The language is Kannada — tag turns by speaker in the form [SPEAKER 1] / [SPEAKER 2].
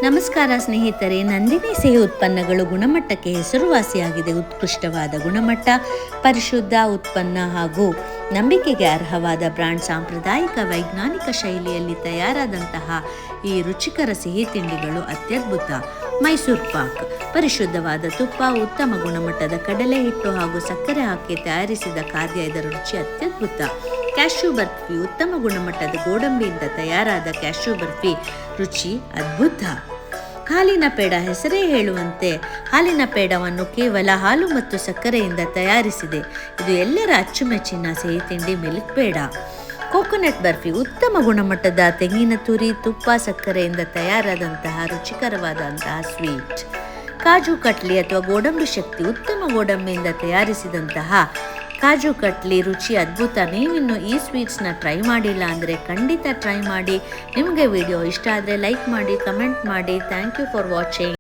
[SPEAKER 1] ನಮಸ್ಕಾರ ಸ್ನೇಹಿತರೆ, ನಂದಿನಿ ಸಿಹಿ ಉತ್ಪನ್ನಗಳು ಗುಣಮಟ್ಟಕ್ಕೆ ಹೆಸರುವಾಸಿಯಾಗಿದೆ. ಉತ್ಕೃಷ್ಟವಾದ ಗುಣಮಟ್ಟ, ಪರಿಶುದ್ಧ ಉತ್ಪನ್ನ ಹಾಗೂ ನಂಬಿಕೆಗೆ ಅರ್ಹವಾದ ಬ್ರ್ಯಾಂಡ್. ಸಾಂಪ್ರದಾಯಿಕ ವೈಜ್ಞಾನಿಕ ಶೈಲಿಯಲ್ಲಿ ತಯಾರಾದಂತಹ ಈ ರುಚಿಕರ ಸಿಹಿ ತಿಂಡಿಗಳು ಅತ್ಯದ್ಭುತ. ಮೈಸೂರು ಪಾಕ್, ಪರಿಶುದ್ಧವಾದ ತುಪ್ಪ, ಉತ್ತಮ ಗುಣಮಟ್ಟದ ಕಡಲೆ ಹಿಟ್ಟು ಹಾಗೂ ಸಕ್ಕರೆ ಹಾಕಿ ತಯಾರಿಸಿದ ಖಾದ್ಯ. ಇದರ ರುಚಿ ಅತ್ಯದ್ಭುತ. ಕ್ಯಾಶ್ಯೂ ಬರ್ಫಿ, ಉತ್ತಮ ಗುಣಮಟ್ಟದ ಗೋಡಂಬಿಯಿಂದ ತಯಾರಾದ ಕ್ಯಾಶ್ಯೂ ಬರ್ಫಿ ರುಚಿ ಅದ್ಭುತ. ಹಾಲಿನ ಪೇಡ, ಹೆಸರೇ ಹೇಳುವಂತೆ ಹಾಲಿನ ಪೇಡವನ್ನು ಕೇವಲ ಹಾಲು ಮತ್ತು ಸಕ್ಕರೆಯಿಂದ ತಯಾರಿಸಿದೆ. ಇದು ಎಲ್ಲರ ಅಚ್ಚುಮೆಚ್ಚಿನ ಸಿಹಿ ತಿಂಡಿ ಮಿಲ್ಕ್ ಪೇಡ. ಕೋಕೋನಟ್ ಬರ್ಫಿ, ಉತ್ತಮ ಗುಣಮಟ್ಟದ ತೆಂಗಿನ ತುರಿ, ತುಪ್ಪ, ಸಕ್ಕರೆಯಿಂದ ತಯಾರಾದಂತಹ ರುಚಿಕರವಾದಂತಹ ಸ್ವೀಟ್. ಕಾಜು ಕಟ್ಲಿ ಅಥವಾ ಗೋಡಂಬಿ ಶಕ್ತಿ, ಉತ್ತಮ ಗೋಡಂಬಿಯಿಂದ ತಯಾರಿಸಿದಂತಹ ಕಾಜು ಕಟ್ಲಿ ರುಚಿ ಅದ್ಭುತ. ನೀವಿನ್ನು ಈ ಸ್ವೀಟ್ಸ್ನ ಟ್ರೈ ಮಾಡಿಲ್ಲ ಅಂದರೆ ಖಂಡಿತ ಟ್ರೈ ಮಾಡಿ. ನಿಮಗೆ ವಿಡಿಯೋ ಇಷ್ಟ ಆದರೆ ಲೈಕ್ ಮಾಡಿ, ಕಮೆಂಟ್ ಮಾಡಿ. Thank you for watching.